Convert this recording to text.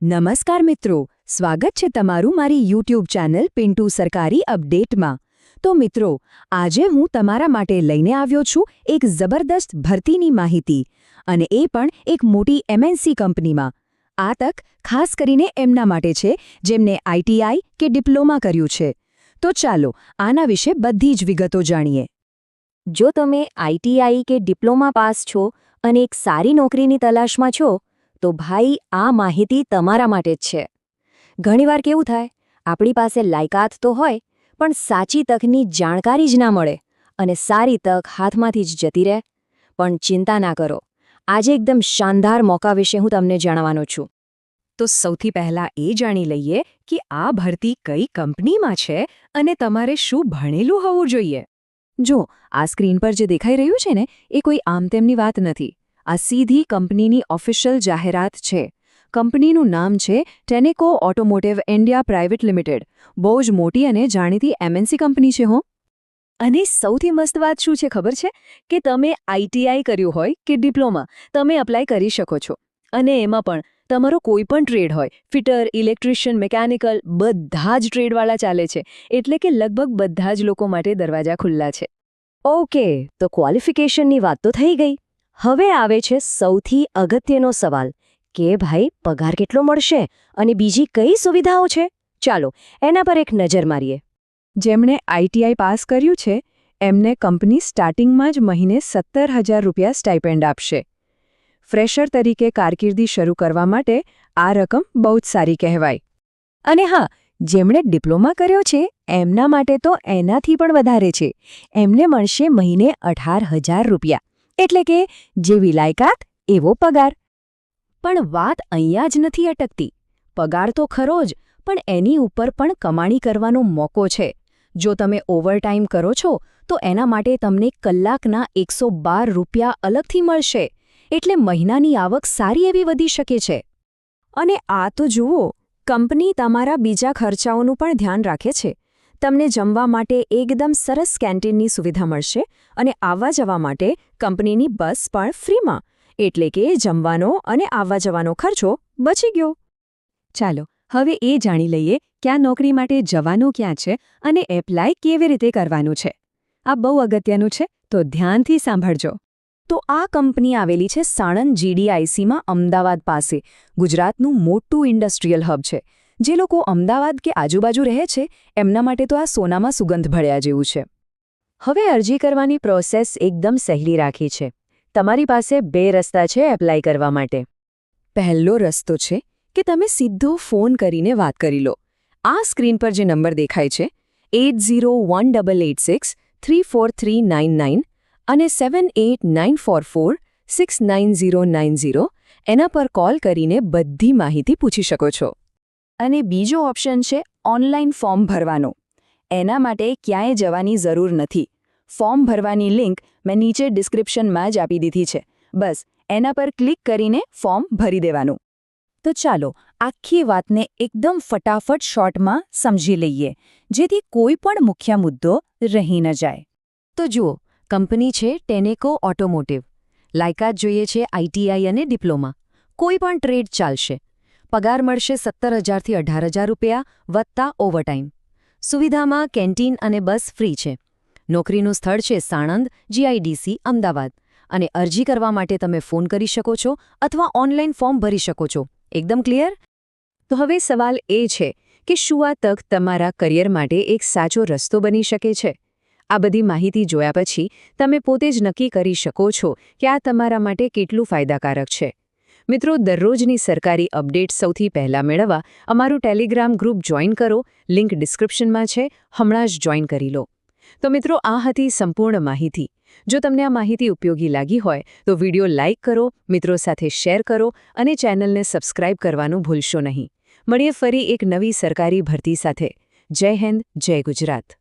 નમસ્કાર મિત્રો, સ્વાગત છે તમારું મારી યુટ્યુબ ચેનલ પિન્ટુ સરકારી અપડેટમાં। તો મિત્રો, આજે હું તમારા માટે લઈને આવ્યો છું એક જબરદસ્ત ભરતીની માહિતી, અને એ પણ એક મોટી MNC કંપનીમાં। આ તક ખાસ કરીને એમના માટે છે જેમને ITI કે ડિપ્લોમા કર્યું છે। તો ચાલો આના વિશે બધી જ વિગતો જાણીએ। જો તમે ITI કે ડિપ્લોમા પાસ છો અને એક સારી નોકરીની તલાશમાં છો, તો ભાઈ આ માહિતી તમારા માટે જ છે। ઘણીવાર કેવું થાય, આપણી પાસે લાયકાત તો હોય, પણ સાચી તકની જાણકારી જ ના મળે અને સારી તક હાથમાંથી જ જતી રહે। પણ ચિંતા ના કરો, આજે એકદમ શાનદાર મોકા વિશે હું તમને જણાવવાનો છું। તો સૌથી પહેલાં એ જાણી લઈએ કે આ ભરતી કઈ કંપનીમાં છે અને તમારે શું ભણેલું હોવું જોઈએ। જો આ સ્ક્રીન પર જે દેખાઈ રહ્યું છે ને, એ કોઈ આમ તેમની વાત નથી। આ સીધી કંપનીની ઓફિશિયલ જાહેરાત છે। કંપનીનું નામ છે ટેનેકો ઓટોમોટિવ ઇન્ડિયા પ્રાઇવેટ લિમિટેડ। બહુ જ મોટી અને જાણીતી MNC કંપની છે હો। અને સૌથી મસ્ત વાત શું છે ખબર છે? કે તમે ITI કર્યું હોય કે ડિપ્લોમા, તમે એપ્લાય કરી શકો છો। અને એમાં પણ તમારો કોઈ પણ ટ્રેડ હોય, ફિટર, ઇલેક્ટ્રિશિયન, મિકેનિકલ, બધા જ ટ્રેડવાળા ચાલે છે। એટલે કે લગભગ બધા જ લોકો માટે દરવાજા ખુલ્લા છે। ઓકે, તો ક્વોલિફિકેશનની વાત તો થઈ ગઈ। હવે આવે છે સૌથી અગત્યનો સવાલ કે ભાઈ પગાર કેટલો મળશે અને બીજી કઈ સુવિધાઓ છે? ચાલો એના પર એક નજર મારીએ। જેમણે ITI પાસ કર્યું છે એમને કંપની સ્ટાર્ટિંગમાં જ મહિને 17,000 રૂપિયા સ્ટાઇપેન્ડ આપશે। ફ્રેશર તરીકે કારકિર્દી શરૂ કરવા માટે આ રકમ બહુ જ સારી કહેવાય। અને હા, જેમણે ડિપ્લોમા કર્યો છે એમના માટે તો એનાથી પણ વધારે છે। એમને મળશે મહિને 18,000 રૂપિયા। એટલે કે જેવી લાયકાત એવો પગાર। પણ વાત અહીંયા જ નથી અટકતી। પગાર તો ખરો જ, પણ એની ઉપર પણ કમાણી કરવાનો મોકો છે। જો તમે ઓવરટાઈમ કરો છો તો એના માટે તમને કલાકના 112 રૂપિયા અલગથી મળશે। એટલે મહિનાની આવક સારી એવી વધી શકે છે। અને આ તો જુઓ, કંપની તમારા બીજા ખર્ચાઓનું પણ ધ્યાન રાખે છે। તમને જમવા માટે એકદમ સરસ કેન્ટીનની સુવિધા મળશે અને આવવા જવા માટે કંપનીની બસ પણ ફ્રીમાં। એટલે કે જમવાનો અને આવવા જવાનો ખર્ચો બચી ગયો। ચાલો હવે એ જાણી લઈએ કે આ નોકરી માટે જવાનું ક્યાં છે અને એપ્લાય કેવી રીતે કરવાનું છે। આ બહુ અગત્યનું છે, તો ધ્યાનથી સાંભળજો। તો આ કંપની આવેલી છે સાણંદ GDICમાં, અમદાવાદ પાસે। ગુજરાતનું મોટું ઇન્ડસ્ટ્રીયલ હબ છે। જે લોકો અમદાવાદ કે આજુબાજુ રહે છે એમના માટે તો આ સોનામાં સુગંધ ભળ્યા જેવું છે। હવે અરજી કરવાની પ્રોસેસ એકદમ સહેલી રાખી છે। તમારી પાસે 2 રસ્તા છે એપ્લાય કરવા માટે। પહેલો રસ્તો છે કે તમે સીધો ફોન કરીને વાત કરી લો। આ સ્ક્રીન પર જે નંબર દેખાય છે 801886343999 અને 7894469090, એના પર કોલ કરીને બધી માહિતી પૂછી શકો છો। અને બીજો ઓપ્શન છે ઓનલાઈન ફોર્મ ભરવાનો। એના માટે ક્યાંય જવાની જરૂર નથી। ફોર્મ ભરવાની લિંક મેં નીચે ડિસ્ક્રિપ્શનમાં જ આપી દીધી છે। બસ એના પર ક્લિક કરીને ફોર્મ ભરી દેવાનું। તો ચાલો આખી વાતને એકદમ ફટાફટ શોર્ટમાં સમજી લઈએ, જેથી કોઈ પણ મુખ્ય મુદ્દો રહી ન જાય। તો જુઓ, કંપની છે ટેનેકો ઓટોમોટિવ। લાયકાત જોઈએ છે ITI અને ડિપ્લોમા। કોઈ પણ ટ્રેડ ચાલશે। પગાર મળશે 17,000 થી 18,000 રૂપિયા વત્તા ઓવરટાઈમ। સુવિધામાં કેન્ટીન અને બસ ફ્રી છે। નોકરીનું સ્થળ છે સાણંદ GIDC, અમદાવાદ। અને અરજી કરવા માટે તમે ફોન કરી શકો છો અથવા ઓનલાઈન ફોર્મ ભરી શકો છો। એકદમ ક્લિયર? તો હવે સવાલ એ છે કે શું આ તક તમારા કરિયર માટે એક સાચો રસ્તો બની શકે છે? આ બધી માહિતી જોયા પછી તમે પોતે જ નક્કી કરી શકો છો કે આ તમારા માટે કેટલું ફાયદાકારક છે। મિત્રો, દરરોજની સરકારી અપડેટ સૌથી પહેલાં મેળવવા અમારું ટેલિગ્રામ ગ્રુપ જોઈન કરો। લિંક ડિસ્ક્રિપ્શનમાં છે, હમણાં જ જોઈન કરી લો। તો મિત્રો, આ હતી સંપૂર્ણ માહિતી। જો તમને આ માહિતી ઉપયોગી લાગી હોય તો વિડીયો લાઇક કરો, મિત્રો સાથે શેર કરો અને ચેનલને સબસ્ક્રાઇબ કરવાનું ભૂલશો નહીં। મળીએ ફરી એક નવી સરકારી ભરતી સાથે। જય હિન્દ, જય ગુજરાત।